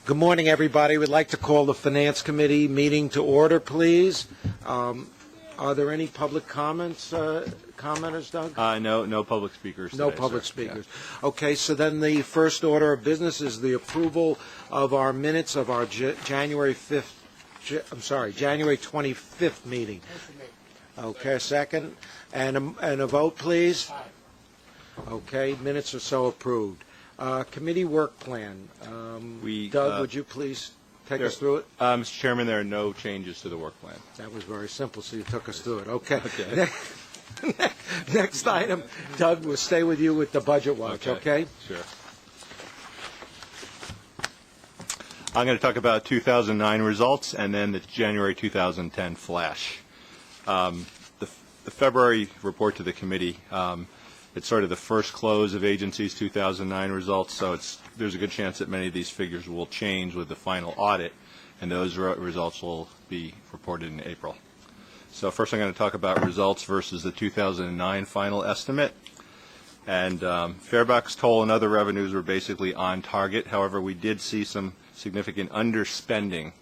Good morning, everybody. We'd like to call the Finance Committee meeting to order, please. Are there any public comments, commenters, Doug? No public speakers No today, public sir. speakers. Yeah. Okay, so then the first order of business is the approval of our minutes of our January 25th meeting. Okay, a second. And a vote, please. Okay, minutes are so approved. Committee work plan. Doug, would you please take us through it? Mr. Chairman, there are no changes to the work plan. That was very simple, so you took us through it. Okay. Next item, Doug, we'll stay with you with the budget watch, okay? Sure. I'm going to talk about 2009 results and then the January 2010 flash. The February report to the committee, it's sort of the first close of agency's 2009 results, so there's a good chance that many of these figures will change with the final audit, and those results will be reported in April. So first I'm going to talk about results versus the 2009 final estimate. And farebox toll and other revenues were basically on target. However, we did see some significant underspending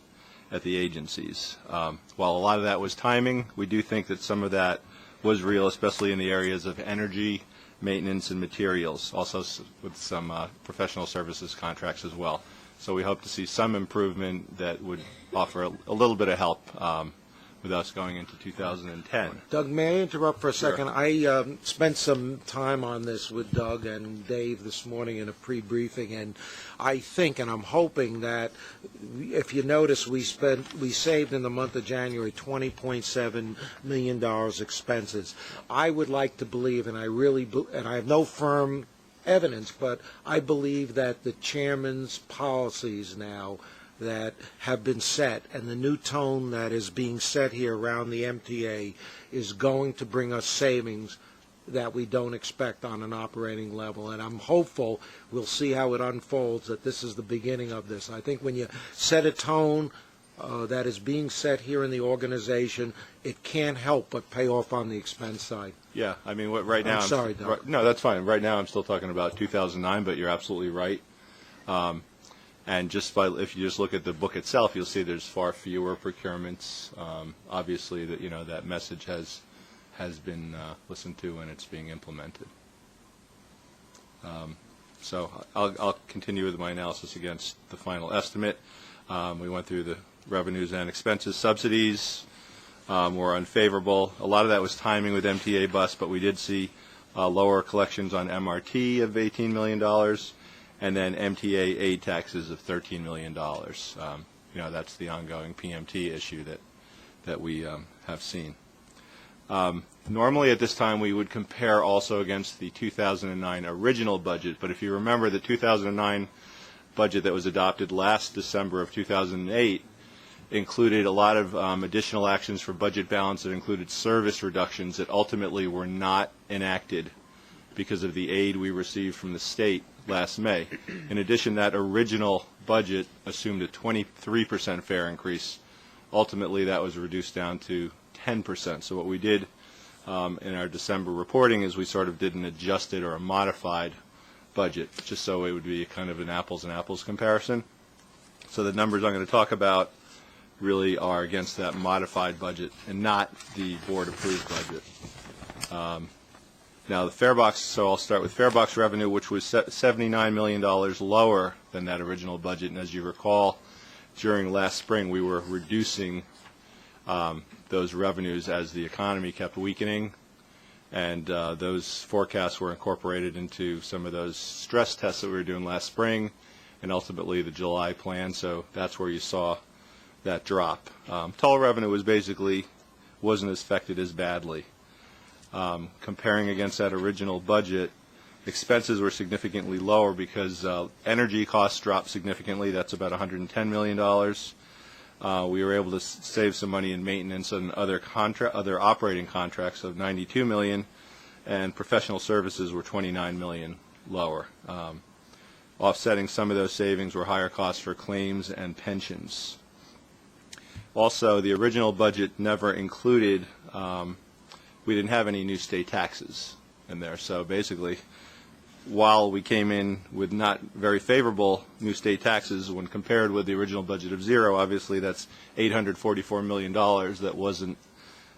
at the agencies. While a lot of that was timing, we do think that some of that was real, especially in the areas of energy, maintenance, and materials, also with some professional services contracts as well. So we hope to see some improvement that would offer a little bit of help with us going into 2010. Doug, may I interrupt for a second? Sure. I spent some time on this with Doug and Dave this morning in a pre-briefing, and I think and I'm hoping that if you notice, we saved in the month of January $20.7 million expenses. I would like to believe, and I have no firm evidence, but I believe that the chairman's policies now that have been set and the new tone that is being set here around the MTA is going to bring us savings that we don't expect on an operating level. And I'm hopeful we'll see how it unfolds, that this is the beginning of this. I think when you set a tone that is being set here in the organization, it can't help but pay off on the expense side. Yeah, I mean, right now... I'm sorry, Doug. No, that's fine. Right now I'm still talking about 2009, but you're absolutely right. And if you just look at the book itself, you'll see there's far fewer procurements. Obviously, that message has been listened to and it's being implemented. So I'll continue with my analysis against the final estimate. We went through the revenues and expenses. Subsidies were unfavorable. A lot of that was timing with MTA Bus, but we did see lower collections on MRT of $18 million. And then MTA aid taxes of $13 million. That's the ongoing PMT issue that we have seen. Normally at this time we would compare also against the 2009 original budget, but if you remember the 2009 budget that was adopted last December of 2008 included a lot of additional actions for budget balance that included service reductions that ultimately were not enacted because of the aid we received from the state last May. In addition, that original budget assumed a 23% fare increase. Ultimately, that was reduced down to 10%. So what we did in our December reporting is we sort of did an adjusted or a modified budget, just so it would be kind of an apples and apples comparison. So the numbers I'm going to talk about really are against that modified budget and not the board-approved budget. Now the farebox, so I'll start with farebox revenue, which was $79 million lower than that original budget. And as you recall, during last spring we were reducing those revenues as the economy kept weakening, and those forecasts were incorporated into some of those stress tests that we were doing last spring and ultimately the July plan. So that's where you saw that drop. Toll revenue wasn't affected as badly. Comparing against that original budget, expenses were significantly lower because energy costs dropped significantly. That's about $110 million. We were able to save some money in maintenance and other operating contracts of $92 million, and professional services were $29 million lower. Offsetting some of those savings were higher costs for claims and pensions. Also, the original budget never included we didn't have any new state taxes in there. So basically, while we came in with not very favorable new state taxes when compared with the original budget of zero, obviously that's $844 million that wasn't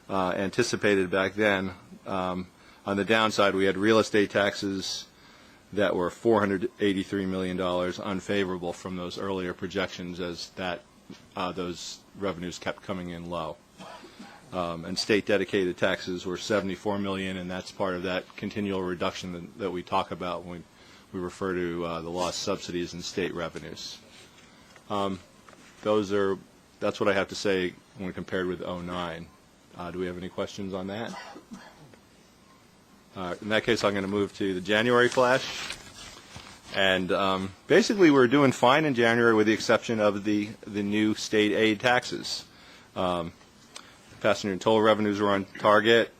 anticipated back then. On the downside, we had real estate taxes that were $483 million unfavorable from those earlier projections, as that those revenues kept coming in low. And state dedicated taxes were $74 million, and that's part of that continual reduction that we talk about when we refer to the lost subsidies and state revenues. That's what I have to say when compared with '09. Do we have any questions on that? In that case, I'm going to move to the January flash. And basically, we're doing fine in January with the exception of the new state aid taxes. Passenger and toll revenues are on target.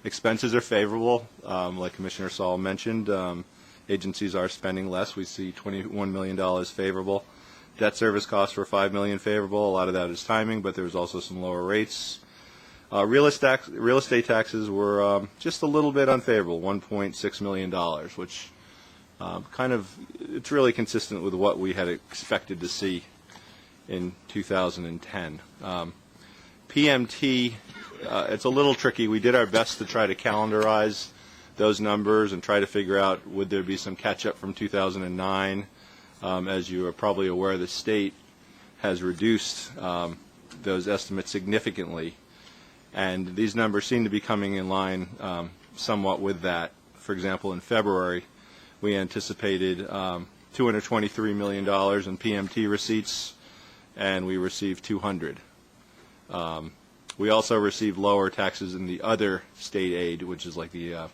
Expenses are favorable, like Commissioner Saul mentioned. Agencies are spending less. We see $21 million favorable. Debt service costs were $5 million favorable. A lot of that is timing, but there was also some lower rates. Real estate taxes were just a little bit unfavorable, $1.6 million, which it's really consistent with what we had expected to see in 2010. PMT, it's a little tricky. We did our best to try to calendarize those numbers and try to figure out would there be some catch-up from 2009. As you are probably aware, the state has reduced those estimates significantly, and these numbers seem to be coming in line somewhat with that. For example, in February, we anticipated $223 million in PMT receipts, and we received $200. We also received lower taxes in the other state aid, which is like the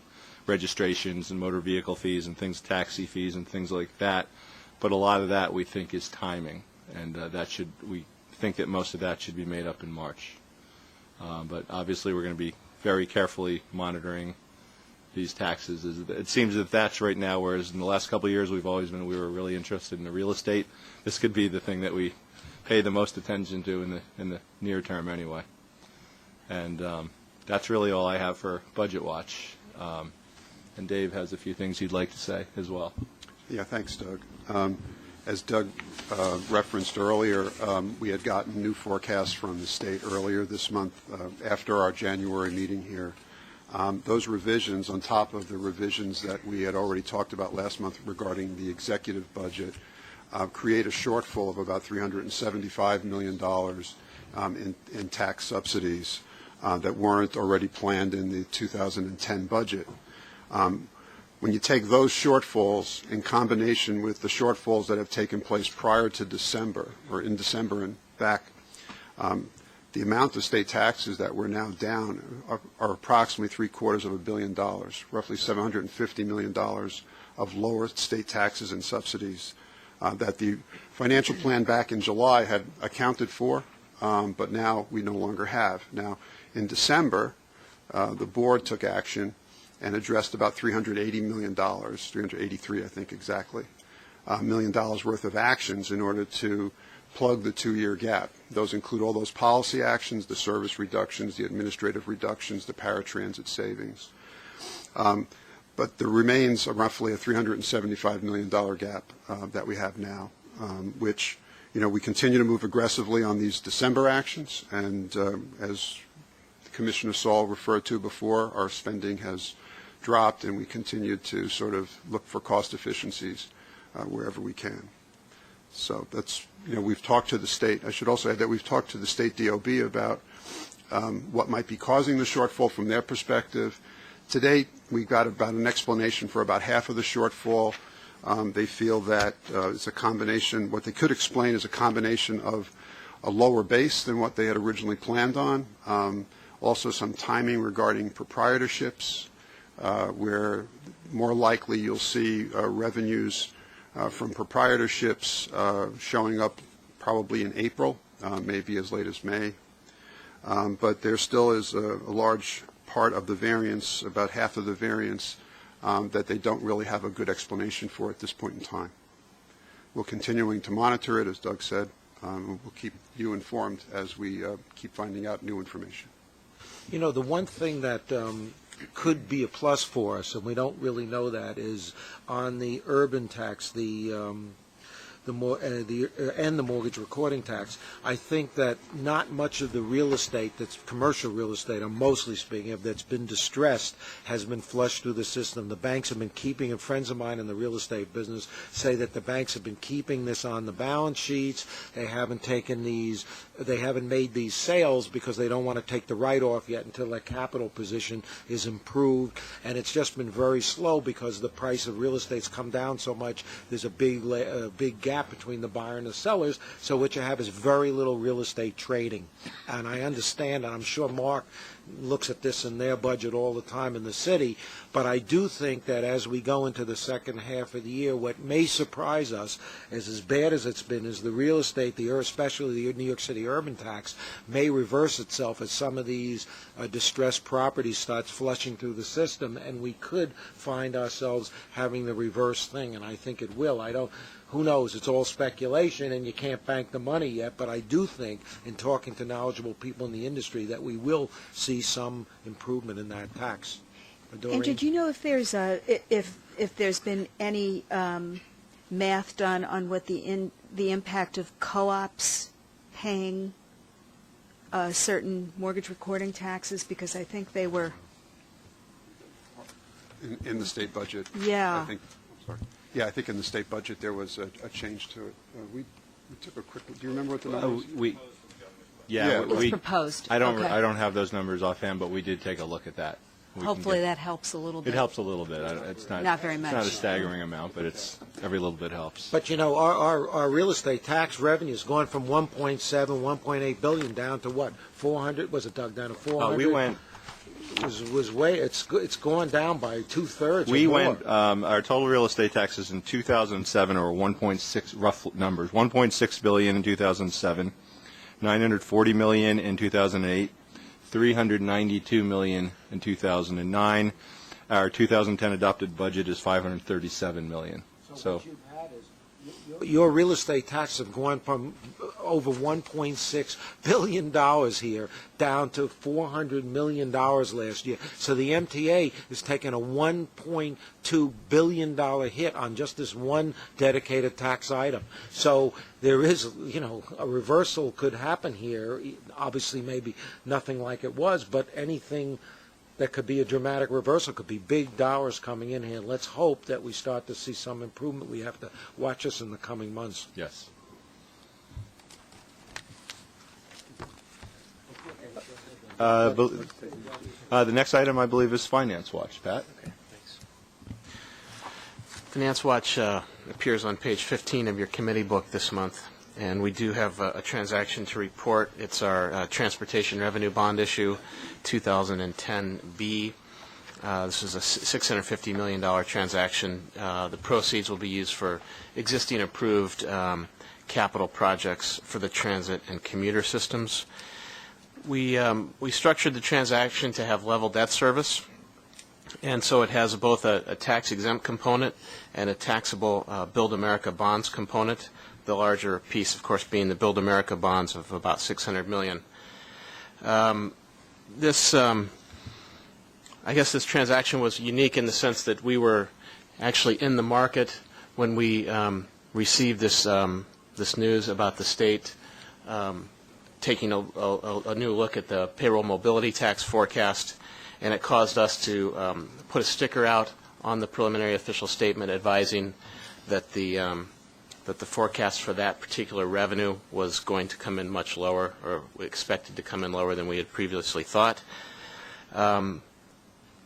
registrations and motor vehicle fees and things, taxi fees and things like that. But a lot of that we think is timing, and we think that most of that should be made up in March. But obviously we're going to be very carefully monitoring these taxes. It seems that that's right now, whereas in the last couple of years we were really interested in the real estate. This could be the thing that we pay the most attention to in the near term anyway. And that's really all I have for Budget Watch. And Dave has a few things he'd like to say as well. Yeah, thanks, Doug. As Doug referenced earlier, we had gotten new forecasts from the state earlier this month after our January meeting here. Those revisions, on top of the revisions that we had already talked about last month regarding the executive budget, create a shortfall of about $375 million in tax subsidies that weren't already planned in the 2010 budget. When you take those shortfalls in combination with the shortfalls that have taken place prior to December, or in December and back, the amount of state taxes that we're now down are approximately $750 million, roughly $750 million of lower state taxes and subsidies that the financial plan back in July had accounted for, but now we no longer have. Now, in December, the board took action and addressed about $380 million, 383, I think exactly, million dollars worth of actions in order to plug the 2-year gap. Those include all those policy actions, the service reductions, the administrative reductions, the paratransit savings. But there remains roughly a $375 million gap that we have now, which, we continue to move aggressively on these December actions. And as Commissioner Saul referred to before, our spending has dropped, and we continue to sort of look for cost efficiencies wherever we can. So that's, we've talked to the state. I should also add that we've talked to the state DOB about what might be causing the shortfall from their perspective. To date, we got about an explanation for about half of the shortfall. They feel that it's a combination, what they could explain is a combination of a lower base than what they had originally planned on. Also some timing regarding proprietorships, where more likely you'll see revenues from proprietorships showing up probably in April, maybe as late as May. But there still is a large part of the variance, about half of the variance, that they don't really have a good explanation for at this point in time. We're continuing to monitor it, as Doug said. We'll keep you informed as we keep finding out new information. The one thing that could be a plus for us, and we don't really know that, is on the urban tax, and the mortgage recording tax. I think that not much of the real estate that's commercial real estate, I'm mostly speaking of, that's been distressed has been flushed through the system. The banks have been keeping, and friends of mine in the real estate business say that the banks have been keeping this on the balance sheets. They haven't made these sales because they don't want to take the write-off yet until their capital position is improved. And it's just been very slow because the price of real estate's come down so much. There's a big gap between the buyer and the sellers, so what you have is very little real estate trading. And I understand, and I'm sure Mark looks at this in their budget all the time in the city, but I do think that as we go into the second half of the year, what may surprise us is, as bad as it's been, is the real estate, especially the New York City urban tax, may reverse itself as some of these distressed properties starts flushing through the system, and we could find ourselves having the reverse thing, and I think it will. Who knows? It's all speculation, and you can't bank the money yet, but I do think, in talking to knowledgeable people in the industry, that we will see some improvement in that tax. And did you know if there's been any math done on what the impact of co-ops paying certain mortgage recording taxes? Because I think they were In the state budget. Yeah. Yeah, I think in the state budget there was a change to it. We took a quick. Do you remember what the numbers? it was proposed. I don't Okay. I don't have those numbers offhand, but we did take a look at that. Hopefully that helps a little bit. It helps a little bit. It's Not very much. It's not a staggering amount, but every little bit helps. But our real estate tax revenue is going from 1.7, 1.8 billion down to what? 400? Was it, Doug, down to 400? We went. Was way. It's gone down by 2/3. We or more. went. Our total real estate taxes in 2007 are 1.6, rough numbers, 1.6 billion in 2007, 940 million in 2008, 392 million in 2009. Our 2010 adopted budget is 537 million. So what you've had is your real estate taxes have gone from over $1.6 billion here down to $400 million last year. So the MTA is taking a $1.2 billion hit on just this one dedicated tax item. So there is, a reversal could happen here. Obviously, maybe nothing like it was, but anything that could be a dramatic reversal, could be big dollars coming in here. Let's hope that we start to see some improvement. We have to watch this in the coming months. yes. The next item, I believe, is Finance Watch. Pat? Okay, thanks. Finance Watch appears on page 15 of your committee book this month, and we do have a transaction to report. It's our Transportation Revenue Bond Issue 2010B. This is a $650 million transaction. The proceeds will be used for existing approved capital projects for the transit and commuter systems. We structured the transaction to have level debt service, and so it has both a tax-exempt component and a taxable Build America bonds component, the larger piece, of course, being the Build America bonds of about $600 million. I guess this transaction was unique in the sense that we were actually in the market when we received this news about the state taking a new look at the payroll mobility tax forecast, and it caused us to put a sticker out on the preliminary official statement advising that the forecast for that particular revenue was going to come in much lower, or expected to come in lower than we had previously thought.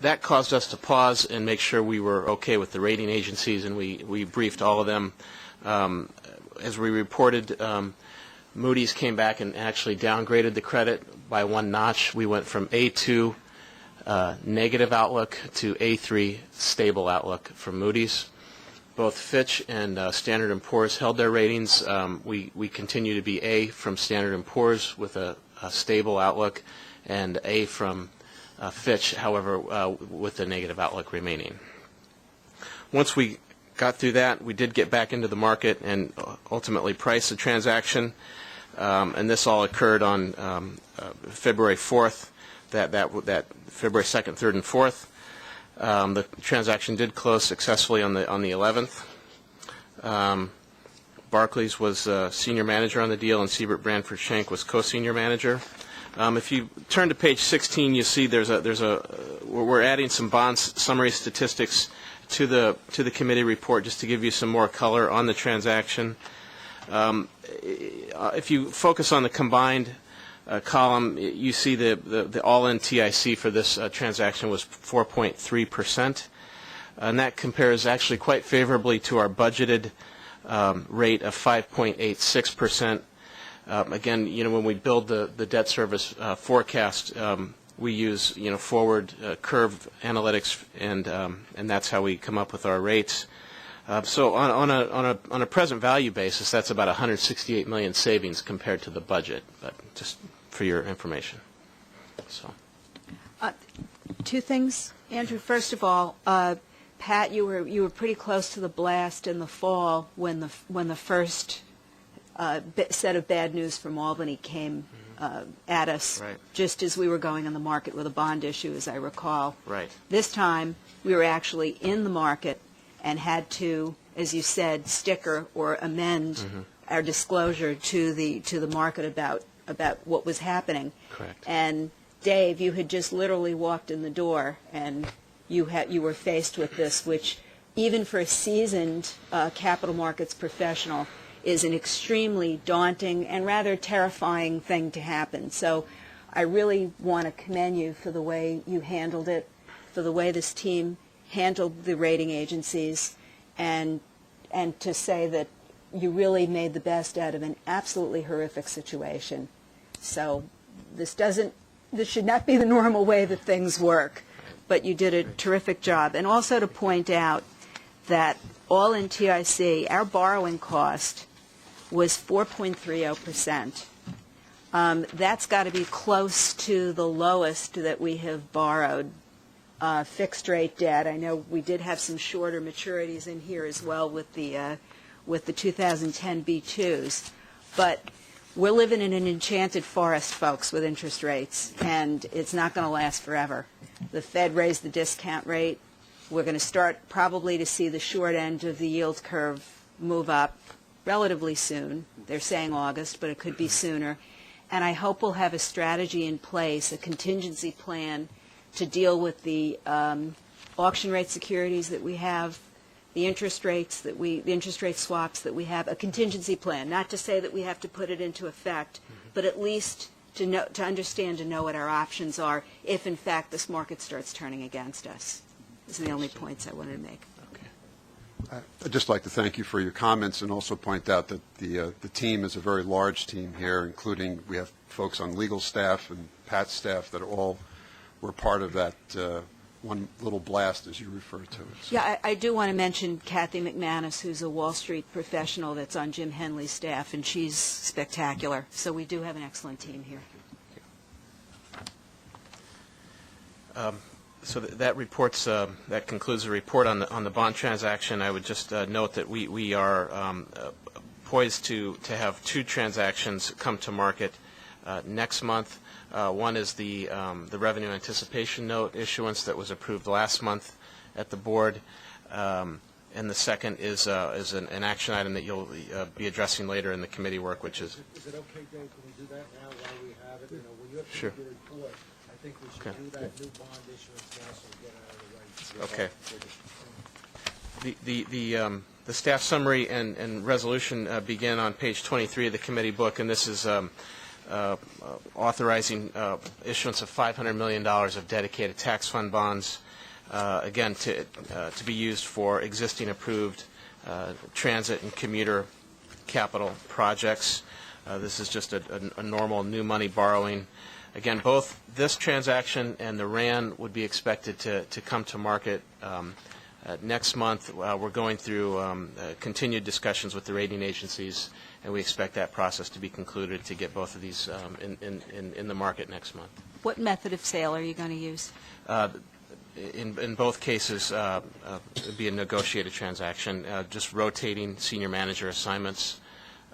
That caused us to pause and make sure we were okay with the rating agencies, and we briefed all of them. As we reported, Moody's came back and actually downgraded the credit by one notch. We went from A2 negative outlook to A3 stable outlook from Moody's. Both Fitch and Standard & Poor's held their ratings. We continue to be A from Standard & Poor's with a stable outlook, and A from Fitch, however, with a negative outlook remaining. Once we got through that, we did get back into the market and ultimately priced the transaction, and this all occurred on February 4th. That February 2nd, 3rd, and 4th. The transaction did close successfully on the 11th. Barclays was senior manager on the deal, and Siebert Branford Schenck was co-senior manager. If you turn to page 16, you see we're adding some bond summary statistics to the committee report just to give you some more color on the transaction. If you focus on the combined column, you see the all-in TIC for this transaction was 4.3%, and that compares actually quite favorably to our budgeted rate of 5.86%. Again, when we build the debt service forecast, we use forward curve analytics, and that's how we come up with our rates. So on a present value basis, that's about 168 million savings compared to the budget. But just for your information. So. Two things, Andrew. First of all, Pat, you were pretty close to the blast in the fall when the first set of bad news from Albany came at us, right, just as we were going on the market with a bond issue, as I recall. Right. This time, we were actually in the market and had to, as you said, sticker or amend our disclosure to the market about what was happening. Correct. And Dave, you had just literally walked in the door, and you were faced with this, which even for a seasoned capital markets professional is an extremely daunting and rather terrifying thing to happen. So I really want to commend you for the way you handled it, for the way this team handled the rating agencies, and to say that you really made the best out of an absolutely horrific situation. So this should not be the normal way that things work, but you did a terrific job. And also to point out that all in TIC, our borrowing cost was 4.30%. That's got to be close to the lowest that we have borrowed fixed rate debt. I know we did have some shorter maturities in here as well with the 2010 B2s, but we're living in an enchanted forest, folks, with interest rates, and it's not going to last forever. The Fed raised the discount rate. We're going to start probably to see the short end of the yield curve move up relatively soon. They're saying August, but it could be sooner. And I hope we'll have a strategy in place, a contingency plan to deal with the auction rate securities that we have, the interest rate swaps that we have, a contingency plan. Not to say that we have to put it into effect, but at least to understand and know what our options are if, in fact, this market starts turning against us. Those are the only points I wanted to make. I'd just like to thank you for your comments and also point out that the team is a very large team here, including we have folks on legal staff and Pat's staff that all were part of that one little blast, as you referred to it. So. Yeah, I do want to mention Kathy McManus, who's a Wall Street professional that's on Jim Henley's staff, and she's spectacular. So we do have an excellent team here. So that concludes the report on the bond transaction. I would just note that we are poised to have two transactions come to market next month. One is the revenue anticipation note issuance that was approved last month at the board, and the second is an action item that you'll be addressing later in the committee work, which is. Is it okay, Dave? Can we do that now while we have it? Will you have to Sure. give your report? I think we should do that new bond issuance now, so we get out of the way. Okay. The staff summary and resolution begin on page 23 of the committee book, and this is authorizing issuance of $500 million of dedicated tax fund bonds, again, to be used for existing approved transit and commuter capital projects. This is just a normal new money borrowing. Again, both this transaction and the RAN would be expected to come to market next month. We're going through continued discussions with the rating agencies, and we expect that process to be concluded to get both of these in the market next month. What method of sale are you going to use? In both cases, it would be a negotiated transaction, just rotating senior manager assignments.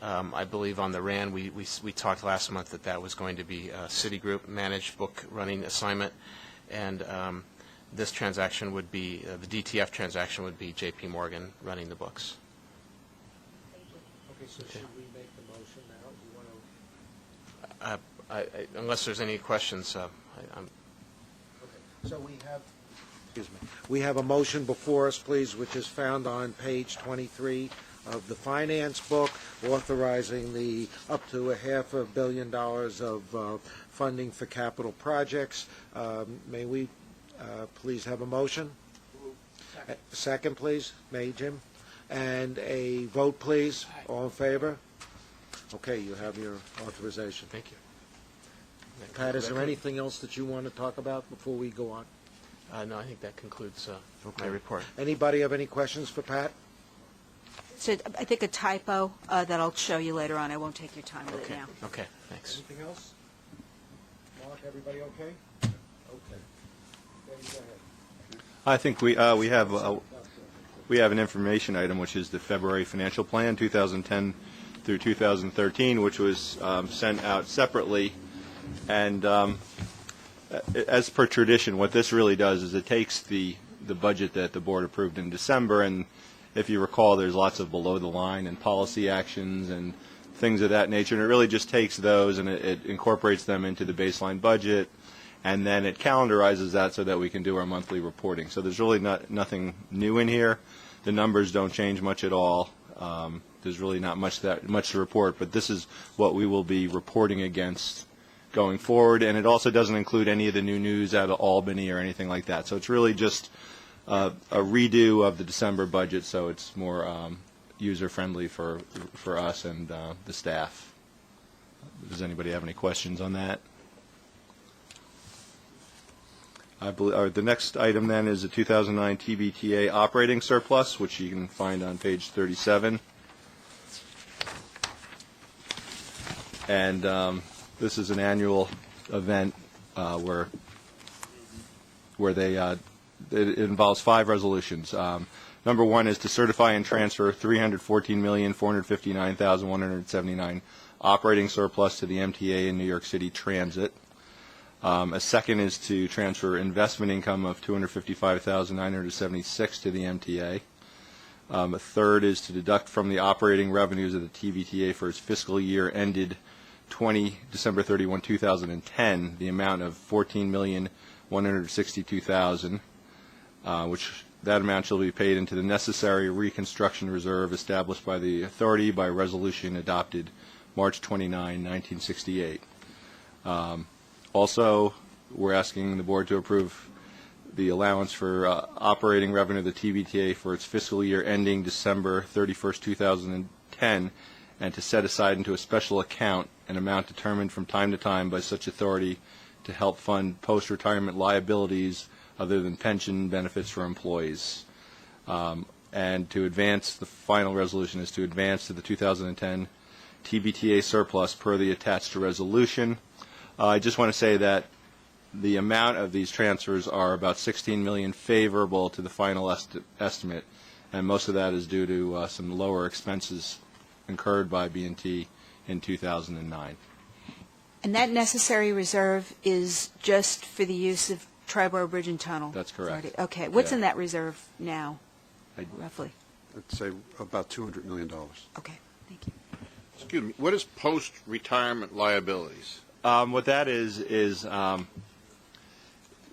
I believe on the RAN, we talked last month that was going to be a Citigroup managed book running assignment, and this transaction would be, the DTF transaction would be J.P. Morgan running the books. Okay, so should we make the motion now? Do you want to? Unless there's any questions, I'm Okay, so we have a motion before us, please, which is found on page 23 of the finance book, authorizing the up to $500 million of funding for capital projects. May we please have a motion? Second, please. May, Jim? And a vote, please. All in favor? Okay, you have your authorization. Thank you. Pat, is there anything else that you want to talk about before we go on? No, I think that concludes my report. Anybody have any questions for Pat? So I think a typo that I'll show you later on. I won't take your time with it Okay. now. Okay, thanks. Anything else? Mark, everybody okay? Okay. Dave, go ahead. I think we have an information item, which is the February financial plan, 2010 through 2013, which was sent out separately. And as per tradition, what this really does is it takes the budget that the board approved in December, and if you recall, there's lots of below the line and policy actions and things of that nature, and it really just takes those and it incorporates them into the baseline budget, and then it calendarizes that so that we can do our monthly reporting. So there's really nothing new in here. The numbers don't change much at all. There's really not much to report, but this is what we will be reporting against going forward, and it also doesn't include any of the new news out of Albany or anything like that. So it's really just a redo of the December budget, so it's more user-friendly for us and the staff. Does anybody have any questions on that? I believe the next item then is the 2009 TBTA operating surplus, which you can find on page 37. And this is an annual event where it involves 5 resolutions. Number 1 is to certify and transfer $314,459,179 operating surplus to the MTA and New York City Transit. A second is to transfer investment income of $255,976 to the MTA. A third is to deduct from the operating revenues of the TBTA for its fiscal year ended December 31, 2010, the amount of $14,162,000, which that amount shall be paid into the necessary reconstruction reserve established by the authority by resolution adopted March 29, 1968. Also, we're asking the board to approve the allowance for operating revenue of the TBTA for its fiscal year ending December 31st, 2010, and to set aside into a special account an amount determined from time to time by such authority to help fund post-retirement liabilities other than pension benefits for employees. And to advance, the final resolution is to advance to the 2010 TBTA surplus per the attached resolution. I just want to say that the amount of these transfers are about $16 million favorable to the final estimate, and most of that is due to some lower expenses incurred by B&T in 2009. And that necessary reserve is just for the use of Triborough Bridge and Tunnel? That's correct. Authority. Okay. What's Yeah. in that reserve now, roughly? I'd say about $200 million. Okay. Thank you. Excuse me, what is post-retirement liabilities? What that is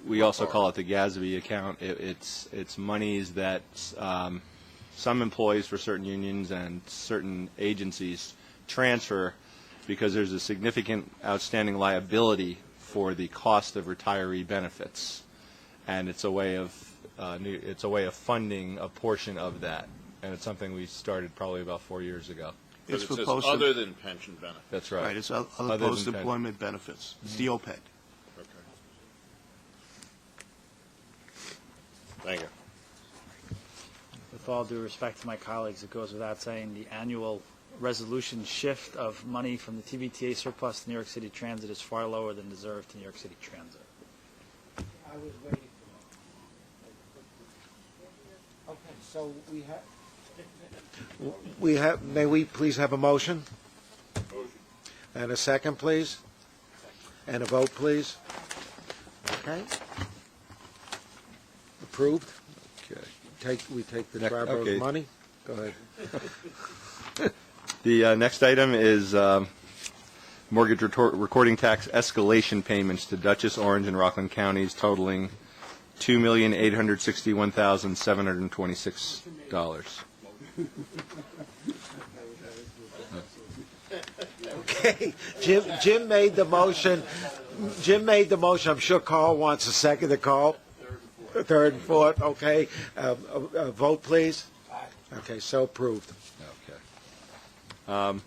we also call it the GASB account. It's monies that some employees for certain unions and certain agencies transfer because there's a significant outstanding liability for the cost of retiree benefits, and it's a way of funding a portion of that, and it's something we started probably about 4 years ago. But It's it for says post- other than pension benefits. That's right. Right, it's other Other than post-employment benefits. It's the OPEB. Okay. Thank you. With all due respect to my colleagues, it goes without saying the annual resolution shift of money from the TBTA surplus to New York City Transit is far lower than deserved to New York City Transit. I was waiting for that. Okay, so may we please have a motion? Motion. And a second, please? And a vote, please? Okay. approved. Okay. We take the Next- Traveler's okay. money. Go ahead. The next item is mortgage recording tax escalation payments to Dutchess, Orange, and Rockland counties totaling $2,861,726. Okay, Jim made the motion. Jim made the motion. I'm sure Carl wants a second to call. Third and fourth, okay. Vote, please. Okay, so approved. Okay.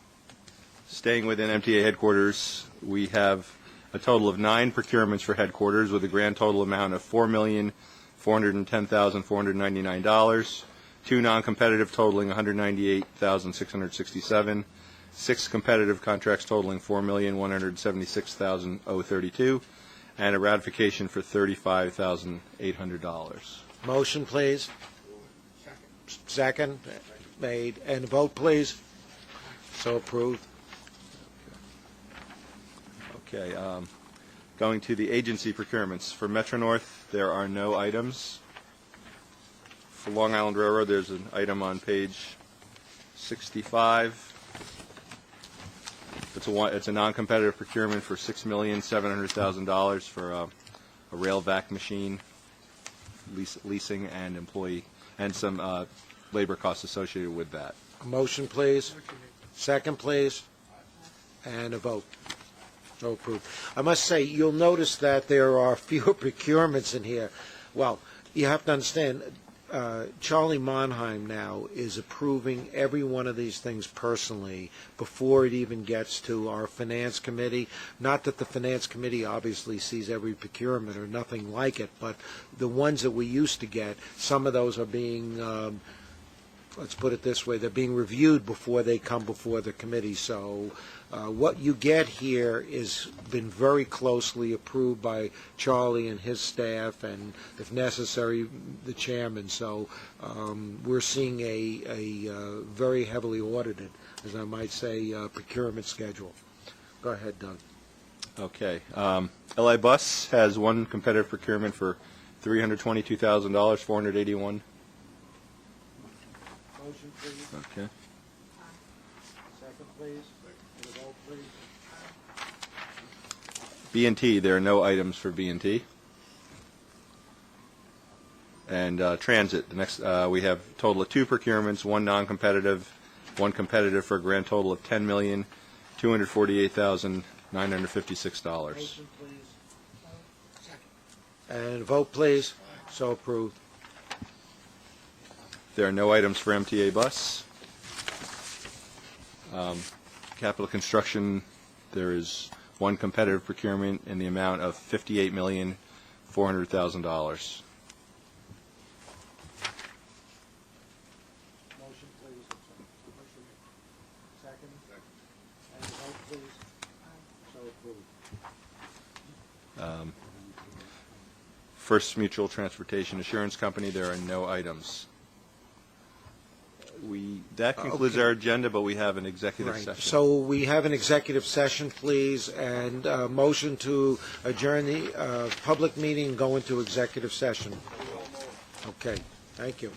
Staying within MTA headquarters, we have a total of 9 procurements for headquarters with a grand total amount of $4,410,499. 2 non-competitive totaling $198,667. 6 competitive contracts totaling $4,176,032, and a ratification for $35,800. Motion, please. Second. Made. And vote, please. So approved. Okay. Going to the agency procurements. For Metro North, there are no items. For Long Island Railroad, there's an item on page 65. It's a non-competitive procurement for $6,700,000 for a rail vac machine, leasing and employee, and some labor costs associated with that. Motion, please. Second, please. And a vote. So approved. I must say, you'll notice that there are fewer procurements in here. Well, you have to understand, Charlie Monheim now is approving every one of these things personally before it even gets to our finance committee. Not that the finance committee obviously sees every procurement or nothing like it, but the ones that we used to get, some of those are being, let's put it this way, they're being reviewed before they come before the committee. So what you get here is been very closely approved by Charlie and his staff, and if necessary, the chairman. So we're seeing a very heavily audited, as I might say, procurement schedule. Go ahead, Doug. Okay. LI Bus has one competitive procurement for $322,000, $481. Motion, please. Okay. Second, please. And a vote, please. B&T, there are no items for B&T. And transit, the next we have a total of 2 procurements, 1 non-competitive, 1 competitive, for a grand total of $10,248,956. Motion, please. And a vote, please. So approved. There are no items for MTA Bus. Capital construction, there is 1 competitive procurement in the amount of $58,400,000. Motion, please. Second. And a vote, please. So approved. First Mutual Transportation Assurance Company, there are no items. That concludes Okay. our agenda, but we have an executive Right. session. So we have an executive session, please, and motion to adjourn the public meeting and go into executive session. Okay, thank you.